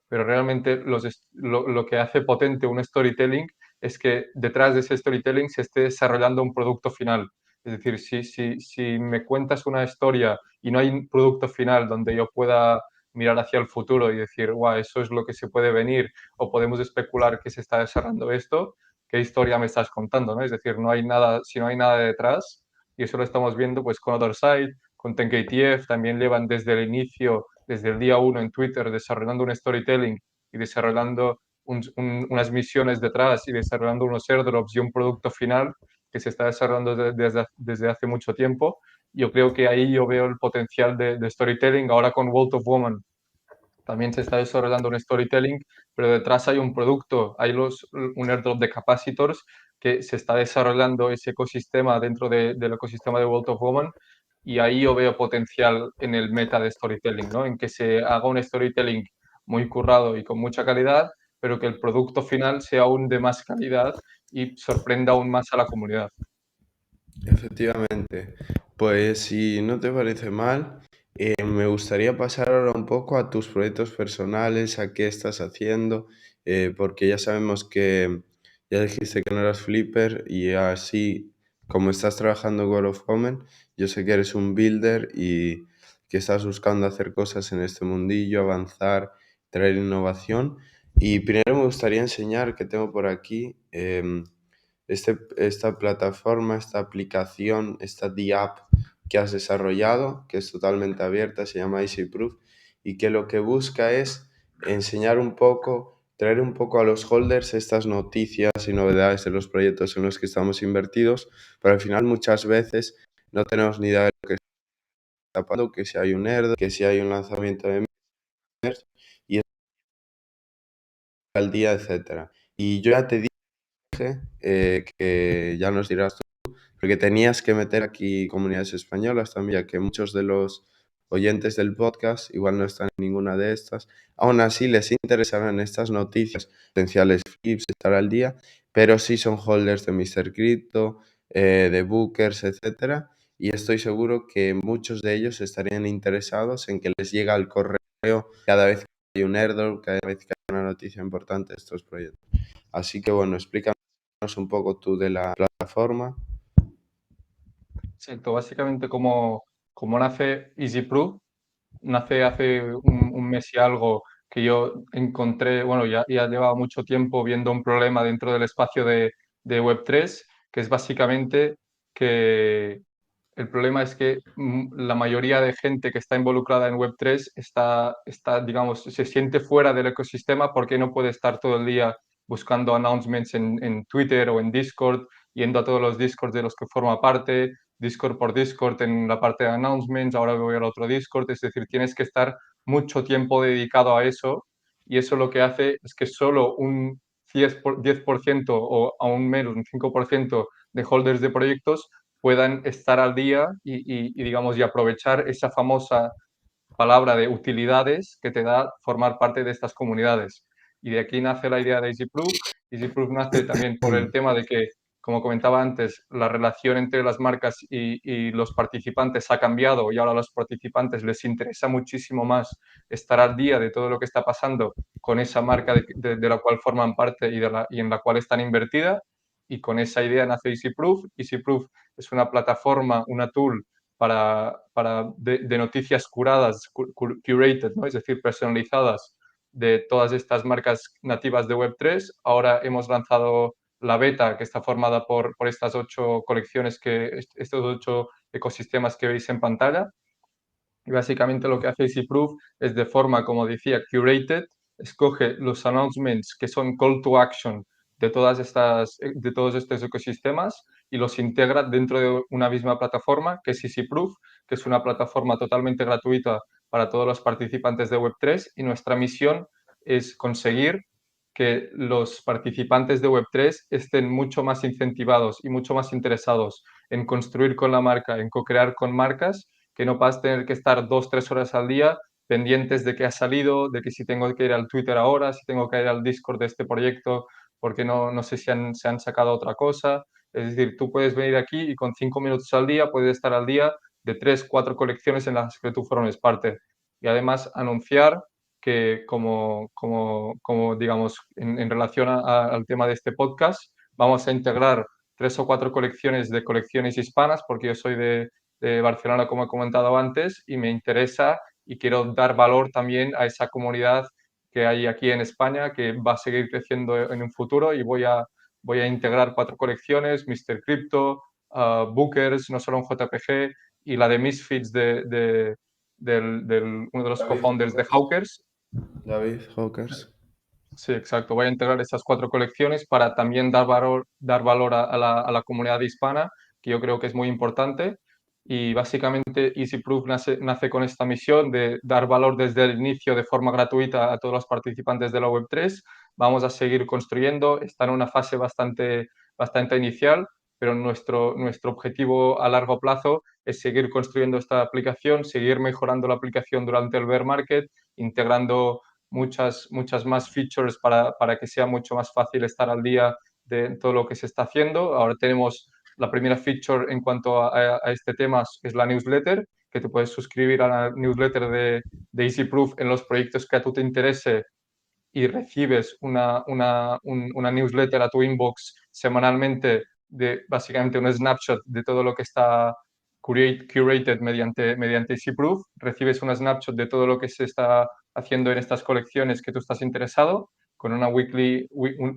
pero realmente lo que hace potente un storytelling es que detrás de ese storytelling se esté desarrollando un producto final. Es decir, si me cuentas una historia y no hay un producto final donde yo pueda mirar hacia el futuro y decir, guau, eso es lo que se puede venir, o podemos especular que se está desarrollando esto, ¿qué historia me estás contando? ¿No? Es decir, no hay nada, si no hay nada detrás, y eso lo estamos viendo pues con Otherside, con TenKTF, también llevan desde el inicio, desde el día uno en Twitter, desarrollando un storytelling y desarrollando unas misiones detrás y desarrollando unos airdrops y un producto final que se está desarrollando desde hace mucho tiempo. Yo creo que ahí yo veo el potencial de storytelling ahora con World of Woman. también se está desarrollando un storytelling, pero detrás hay un producto, hay un airdrop de capacitors que se está desarrollando ese ecosistema dentro del ecosistema de World of Woman y ahí yo veo potencial en el meta de storytelling, ¿no? En que se haga un storytelling muy currado y con mucha calidad, pero que el producto final sea aún de más calidad y sorprenda aún más a la comunidad. Efectivamente. Pues si no te parece mal, me gustaría pasar ahora un poco a tus proyectos personales, a qué estás haciendo, porque ya sabemos que ya dijiste que no eras flipper y así como estás trabajando en World of Women, yo sé que eres un builder y que estás buscando hacer cosas en este mundillo, avanzar, traer innovación. Y primero me gustaría enseñar que tengo por aquí. Esta plataforma, esta aplicación, esta D-App que has desarrollado, que es totalmente abierta, se llama EasyProof, y que lo que busca es enseñar un poco, traer un poco a los holders estas noticias y novedades de los proyectos en los que estamos invertidos, pero al final muchas veces no tenemos ni idea de lo que está pasando, que si hay un nerd, que si hay un lanzamiento de Mers, y es al día, etcétera. Y yo ya te dije que ya nos dirás porque tenías que meter aquí comunidades españolas también, ya que muchos de los oyentes del podcast igual no están en ninguna de estas. Aún así, les interesarán estas noticias, potenciales flips, estar al día, pero sí son holders de Mr. Crypto, de Bookers, etcétera. Y estoy seguro que muchos de ellos estarían interesados en que les llegue al correo cada vez que hay un airdrop, cada vez que hay una noticia importante de estos proyectos. Así que bueno, explícanos un poco tú de la plataforma. Exacto, básicamente como nace EasyProof, nace hace un mes y algo que yo encontré, bueno, ya llevaba mucho tiempo viendo un problema dentro del espacio de Web3, que es básicamente que el problema es que la mayoría de gente que está involucrada en Web3 digamos, se siente fuera del ecosistema porque no puede estar todo el día buscando announcements en Twitter o en Discord, yendo a todos los Discords de los que forma parte, Discord por Discord en la parte de announcements, ahora voy al otro Discord, es decir, tienes que estar mucho tiempo dedicado a eso y eso lo que hace es que solo un 10% o aún menos, un 5% de holders de proyectos puedan estar al día digamos, y aprovechar esa famosa palabra de utilidades que te da formar parte de estas comunidades. Y de aquí nace la idea de EasyProof. EasyProof nace también por el tema de que, como comentaba antes, la relación entre las marcas y los participantes ha cambiado y ahora a los participantes les interesa muchísimo más estar al día de todo lo que está pasando con esa marca de la cual forman parte y en la cual están invertidas. Y con esa idea nace EasyProof. EasyProof es una plataforma, una tool de noticias curadas, curated, ¿no? Es decir, personalizadas de todas estas marcas nativas de Web3. Ahora hemos lanzado la beta, que está formada por estas 8 colecciones, estos 8 ecosistemas que veis en pantalla. Y básicamente lo que hace EasyProof es de forma, como decía, curated, escoge los announcements que son call to action de todos estos ecosistemas y los integra dentro de una misma plataforma que es EasyProof, que es una plataforma totalmente gratuita para todos los participantes de Web3 y nuestra misión es conseguir que los participantes de Web3 estén mucho más incentivados y mucho más interesados en construir con la marca, en co-crear con marcas, que no vas a tener que estar 2, 3 horas al día pendientes de qué ha salido, de que si tengo que ir al Twitter ahora, si tengo que ir al Discord de este proyecto, porque no sé si se han sacado otra cosa. Es decir, tú puedes venir aquí y con 5 minutos al día puedes estar al día de 3, 4 colecciones en las que tú formes parte. Y además anunciar que como digamos, en relación al tema de este podcast, vamos a integrar 3 o 4 colecciones de colecciones hispanas, porque yo soy de Barcelona, como he comentado antes, y me interesa y quiero dar valor también a esa comunidad que hay aquí en España, que va a seguir creciendo en un futuro y voy a integrar 4 colecciones, Mr. Crypto, Bookers, no solo un JPG, y la de Misfits uno de los David co-founders de Hawkers. Hawkers. David Hawkers. Sí, exacto. Voy a integrar esas 4 colecciones para también dar valor a la comunidad hispana, que yo creo que es muy importante. y básicamente EasyProof nace con esta misión de dar valor desde el inicio de forma gratuita a todos los participantes de la Web3. Vamos a seguir construyendo, está en una fase bastante inicial, pero nuestro objetivo a largo plazo es seguir construyendo esta aplicación, seguir mejorando la aplicación durante el bear market, integrando muchas más features para que sea mucho más fácil estar al día de todo lo que se está haciendo. Ahora tenemos la primera feature en cuanto a este tema, es la newsletter, que te puedes suscribir a la newsletter de EasyProof en los proyectos que a tú te interese y recibes una newsletter a tu inbox semanalmente de básicamente un snapshot de todo lo que está curated mediante EasyProof. Recibes un snapshot de todo lo que se está haciendo en estas colecciones que tú estás interesado con una weekly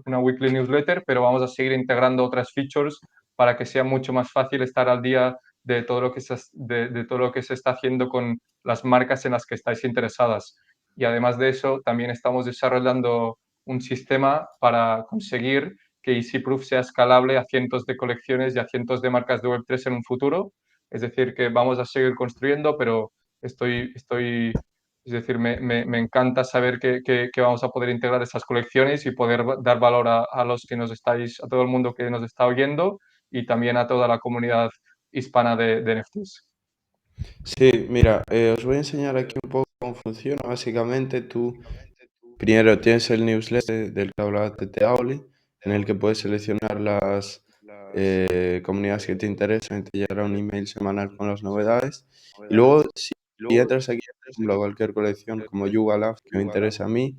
newsletter, pero vamos a seguir integrando otras features para que sea mucho más fácil estar al día de todo lo que de todo lo que se está haciendo con las marcas en las que estáis interesadas. Y además de eso, también estamos desarrollando un sistema para conseguir que EasyProof sea escalable a cientos de colecciones y a cientos de marcas de Web3 en un futuro. Es decir, que vamos a seguir construyendo, pero es decir, me encanta saber que vamos a poder integrar esas colecciones y poder dar valor a los que nos estáis, a todo el mundo que nos está oyendo y también a toda la comunidad hispana de NFTs. Sí, mira, os voy a enseñar aquí un poco cómo funciona. Básicamente, tú primero tienes el newsletter del que hablaba Tete Auli, en el que puedes seleccionar las comunidades que te interesan y te llegará un email semanal con las novedades. Y luego, si entras aquí, por ejemplo, a cualquier colección como Yuga Lab, que me interesa a mí,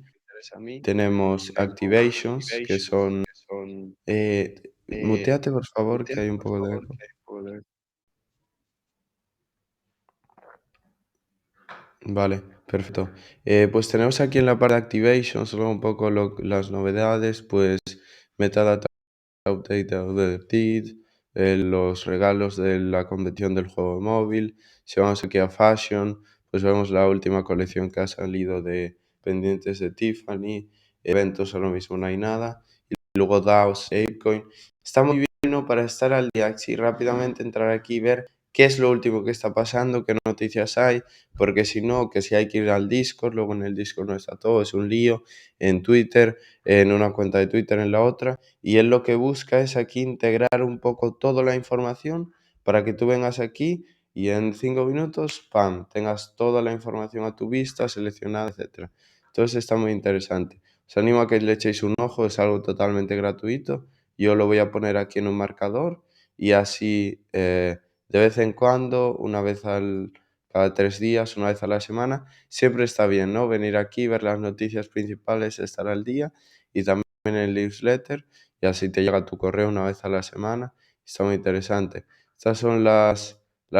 tenemos activations, que son... muteate, por favor, que hay un poco de eco. Vale, perfecto. Pues tenemos aquí en la parte de activations, luego un poco las novedades, pues metadata update de TID, los regalos de la competición del juego móvil. Si vamos aquí a Fashion, pues vemos la última colección que ha salido de pendientes de Tiffany. Eventos ahora mismo no hay nada. Y luego DAOs, Apecoin. Está muy bien, ¿no? Para estar al día, así rápidamente entrar aquí y ver qué es lo último que está pasando, qué noticias hay, porque si no, que si hay que ir al Discord, luego en el Discord no está todo, es un lío, en Twitter, en una cuenta de Twitter, en la otra. Y él lo que busca es aquí integrar un poco toda la información para que tú vengas aquí y en 5 minutos, ¡pam!, tengas toda la información a tu vista, seleccionada, etcétera. Entonces está muy interesante. Os animo a que le echéis un ojo, es algo totalmente gratuito. Yo lo voy a poner aquí en un marcador y así de vez en cuando, cada 3 días, una vez a la semana, siempre está bien, ¿no? Venir aquí, ver las noticias principales, estar al día y también el newsletter y así te llega tu correo una vez a la semana. Está muy interesante. Estas son las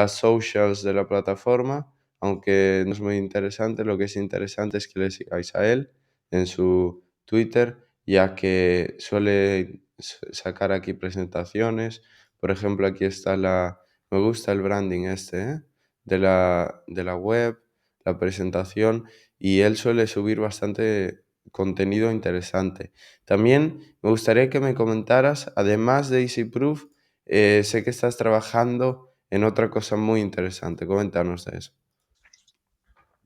socials de la plataforma, aunque no es muy interesante. Lo que es interesante es que le sigáis a él en su Twitter, ya que suele sacar aquí presentaciones. Por ejemplo, aquí está me gusta el branding este, ¿eh? De la web, la presentación, y él suele subir bastante contenido interesante. También me gustaría que me comentaras, además de EasyProof, sé que estás trabajando en otra cosa muy interesante. Coméntanos de eso.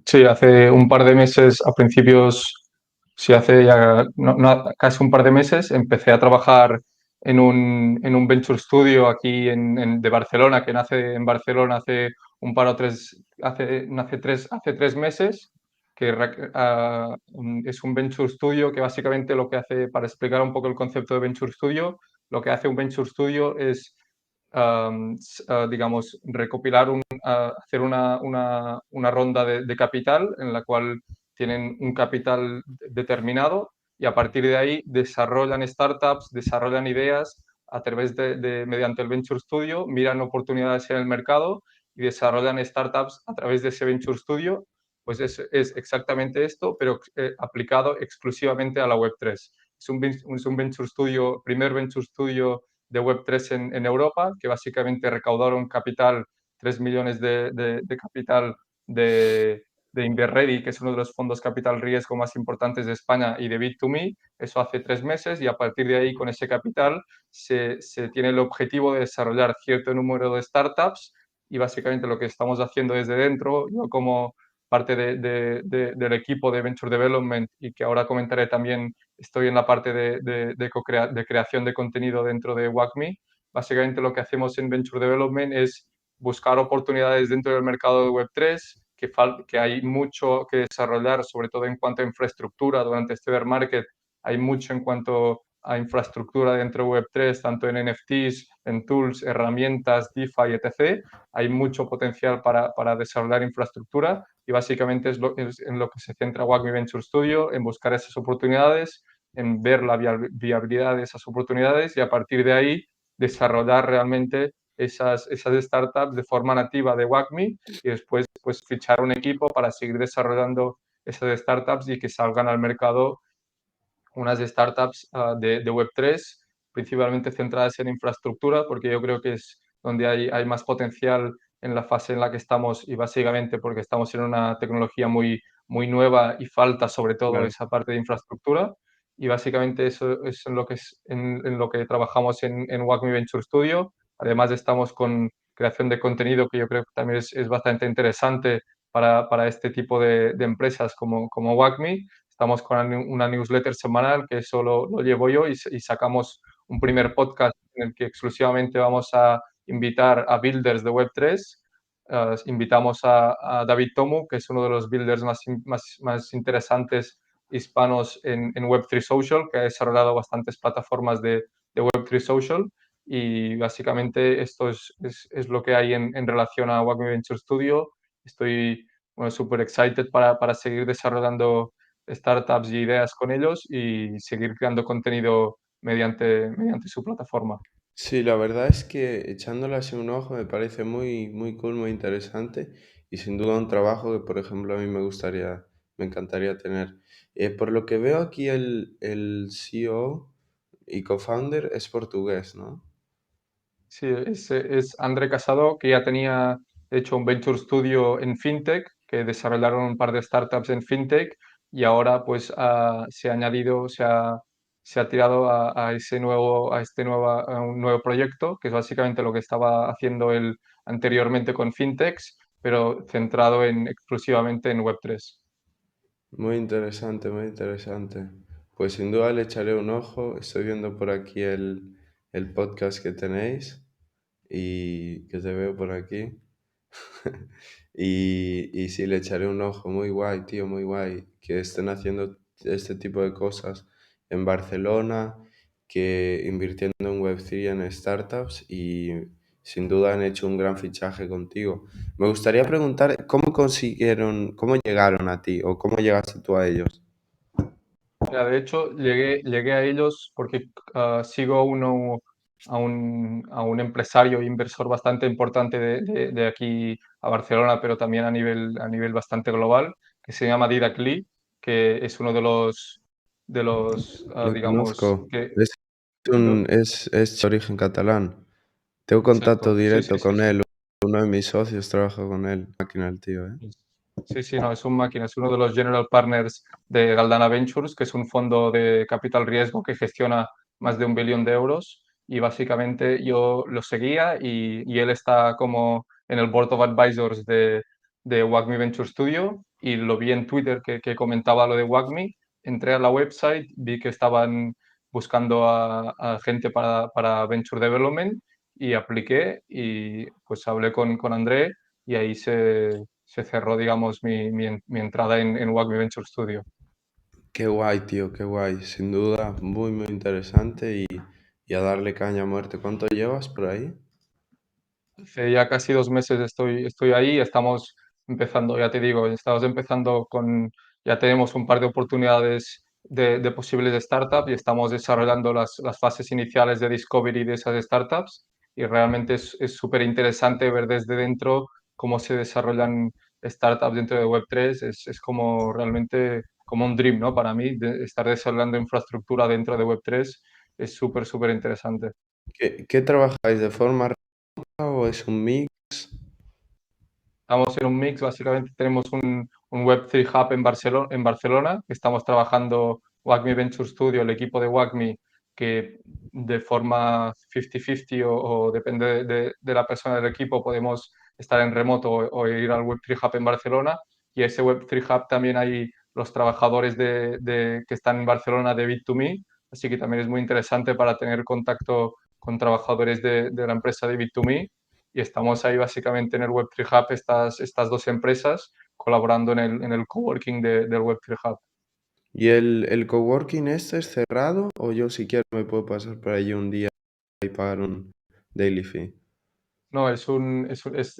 Sí, hace un par de meses, a principios, sí, hace ya casi un par de meses, empecé a trabajar en un Venture Studio aquí de Barcelona, que nace en Barcelona hace un par o tres, hace 3 meses, es un Venture Studio que básicamente lo que hace, para explicar un poco el concepto de Venture Studio, lo que hace un Venture Studio es, digamos, hacer una ronda de capital en la cual tienen un capital determinado y a partir de ahí desarrollan startups, desarrollan ideas mediante el Venture Studio, miran oportunidades en el mercado y desarrollan startups a través de ese Venture Studio. Pues es exactamente esto, pero aplicado exclusivamente a la Web3. Es un Venture Studio, primer Venture Studio de Web3 en Europa, que básicamente recaudaron capital, 3 millones de capital de Inverready, que es uno de los fondos capital riesgo más importantes de España, y de Bit2Me. Eso hace 3 meses y a partir de ahí, con ese capital, se tiene el objetivo de desarrollar cierto número de startups y básicamente lo que estamos haciendo desde dentro, yo como parte del equipo de Venture Development y que ahora comentaré también, estoy en la parte de creación de contenido dentro de WACME. Básicamente lo que hacemos en Venture Development es buscar oportunidades dentro del mercado de Web3, que hay mucho que desarrollar, sobre todo en cuanto a infraestructura. Durante este bear market hay mucho en cuanto a infraestructura dentro de Web3, tanto en NFTs, en tools, herramientas, DeFi, etc. Hay mucho potencial para desarrollar infraestructura y básicamente es en lo que se centra WACME Venture Studio, en buscar esas oportunidades, en ver la viabilidad de esas oportunidades y a partir de ahí desarrollar realmente esas startups de forma nativa de WACME y después pues, fichar un equipo para seguir desarrollando esas startups y que salgan al mercado unas startups de Web3, principalmente centradas en infraestructura, porque yo creo que es donde hay más potencial en la fase en la que estamos y básicamente porque estamos en una tecnología muy nueva y falta sobre todo Claro. esa parte de infraestructura. Y básicamente eso es en lo que trabajamos en WACME Venture Studio. Además estamos con creación de contenido que yo creo que también es bastante interesante para este tipo de empresas como WACME. Estamos con una newsletter semanal que eso lo llevo yo y sacamos un primer podcast en el que exclusivamente vamos a invitar a builders de Web3. Invitamos a David Tomu, que es uno de los builders más interesantes hispanos en Web3 Social, que ha desarrollado bastantes plataformas de Web3 Social. Y básicamente esto es lo que hay en relación a WACME Venture Studio. Estoy súper excited para seguir desarrollando startups y ideas con ellos y seguir creando contenido mediante su plataforma. Sí, la verdad es que echándole así un ojo me parece muy, muy cool, muy interesante y sin duda un trabajo que, por ejemplo, a mí me encantaría tener. Por lo que veo aquí, el CEO y co-founder es portugués, ¿no? Sí, es André Casado, que ya tenía hecho un Venture Studio en FinTech, que desarrollaron un par de startups en FinTech y ahora pues se ha añadido, se ha tirado a un nuevo proyecto, que es básicamente lo que estaba haciendo él anteriormente con FinTechs, pero centrado exclusivamente en Web3. Muy interesante, muy interesante. Pues sin duda le echaré un ojo. Estoy viendo por aquí el podcast que tenéis y que te veo por aquí. Y sí, le echaré un ojo. Muy guay, tío, muy guay. Que estén haciendo este tipo de cosas en Barcelona, que invirtiendo en Web3 en startups y sin duda han hecho un gran fichaje contigo. Me gustaría preguntar, ¿cómo consiguieron, cómo llegaron a ti o cómo llegaste tú a ellos? Mira, de hecho, llegué a ellos porque sigo a un empresario e inversor bastante importante de aquí a Barcelona, pero también a nivel bastante global, que se llama Didac Lee, que es uno Lo digamos, conozco. Es de origen catalán. Tengo contacto exacto, sí, directo sí, sí, con sí. él. Uno de mis socios trabaja con él. Máquina el tío, ¿eh? Sí, sí, no, es un máquina, es uno de los general partners de Galdana Ventures, que es un fondo de capital riesgo que gestiona más de 1 billón de euros. Y básicamente yo lo seguía y él está como en el Board of Advisors de WACME Venture Studio y lo vi en Twitter que comentaba lo de WACME. Entré a la website, vi que estaban buscando a gente para Venture Development y apliqué y pues hablé con André y ahí se cerró, digamos, mi entrada en WACME Venture Studio. Qué guay, tío, qué guay. Sin duda, muy, muy interesante y a darle caña a muerte. ¿Cuánto llevas por ahí? Hace ya casi 2 meses estoy ahí, estamos empezando, ya te digo, estamos empezando ya tenemos un par de oportunidades de posibles startups y estamos desarrollando las fases iniciales de discovery de esas startups y realmente es súper interesante ver desde dentro cómo se desarrollan startups dentro de Web3, es como realmente como un dream, ¿no? Para mí, estar desarrollando infraestructura dentro de Web3 es súper, súper interesante. ¿Qué trabajáis de forma remota o es un mix? Estamos en un mix, básicamente tenemos un Web3 Hub en Barcelona, que estamos trabajando WACME Venture Studio, el equipo de WACME, que de forma 50-50 o depende de la persona del equipo, podemos estar en remoto o ir al Web3 Hub en Barcelona. Y ese Web3 Hub también hay los trabajadores que están en Barcelona de Bit2Me, así que también es muy interesante para tener contacto con trabajadores de la empresa de Bit2Me. Y estamos ahí básicamente en el Web3 Hub, estas dos empresas, colaborando en el coworking del Web3 Hub. ¿Y el coworking este es cerrado o yo si quiero me puedo pasar por allí un día y pagar un daily fee? No,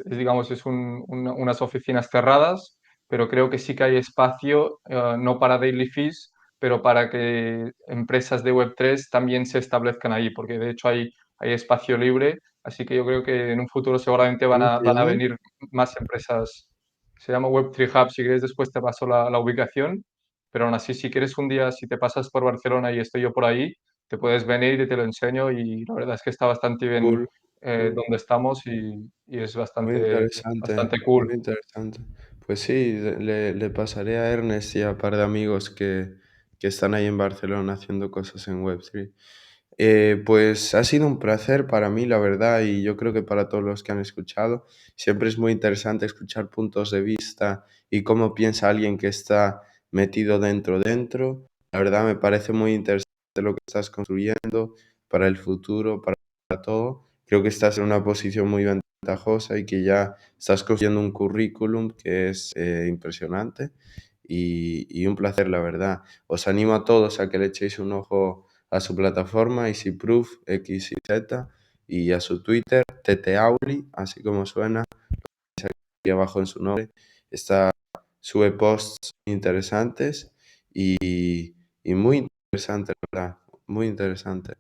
digamos, unas oficinas cerradas, pero creo que sí que hay espacio, no para daily fees, pero para que empresas de Web3 también se establezcan ahí, porque de hecho hay espacio libre, así que yo creo que en un futuro seguramente ¿Cómo se van a llama? venir más empresas. Se llama Web3 Hub, si quieres después te paso la ubicación, pero aún así, si quieres un día, si te pasas por Barcelona y estoy yo por ahí, te puedes venir y te lo enseño y la verdad es que está bastante bien Cool, cool. donde estamos y es Muy interesante, bastante cool. muy interesante. Pues sí, le pasaré a Ernest y a un par de amigos que están ahí en Barcelona haciendo cosas en Web3. Pues ha sido un placer para mí, la verdad, y yo creo que para todos los que han escuchado. Siempre es muy interesante escuchar puntos de vista y cómo piensa alguien que está metido dentro. La verdad me parece muy interesante lo que estás construyendo para el futuro, para todo. Creo que estás en una posición muy ventajosa y que ya estás construyendo un currículum que es impresionante y un placer, la verdad. Os animo a todos a que le echéis un ojo a su plataforma EasyProof X y Z y a su Twitter, TTAuli, así como suena, aquí abajo en su nombre. Está, sube posts interesantes y muy interesante, la verdad, muy interesante.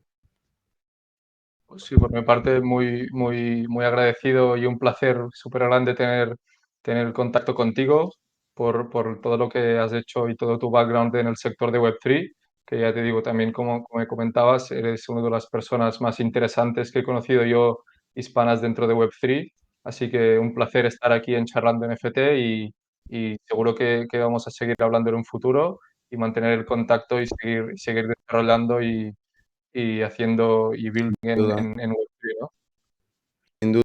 Pues sí, por mi parte, muy agradecido y un placer súper grande tener contacto contigo por todo lo que has hecho y todo tu background en el sector de Web3, que ya te digo también, como me comentabas, eres una de las personas más interesantes que he conocido yo hispanas dentro de Web3, así que un placer estar aquí en Charlando NFT y seguro que vamos a seguir hablando en un futuro y mantener el contacto y seguir desarrollando y haciendo y building Sin duda, en Web3, ¿no? sin duda,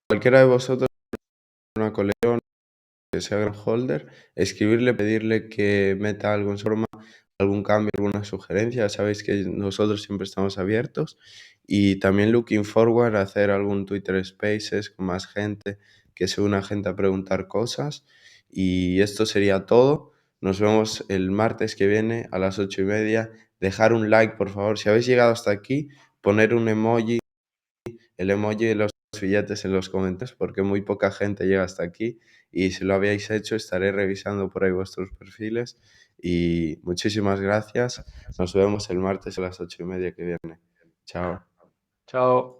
cualquiera de vosotros, una colección que sea gran holder, escribirle, pedirle que meta algo en su forma, algún cambio, alguna sugerencia. Ya sabéis que nosotros siempre estamos abiertos y también looking forward a hacer algún Twitter Spaces con más gente, que se una gente a preguntar cosas. Y esto sería todo. Nos vemos el martes que viene a las 8:30. Dejar un like, por favor. Si habéis llegado hasta aquí, poner un emoji, el emoji de los billetes en los comentarios, porque muy poca gente llega hasta aquí. Y si lo habéis hecho, estaré revisando por ahí vuestros perfiles. Y muchísimas gracias. Nos vemos el martes a las 8:30 que viene. Chao. Chao.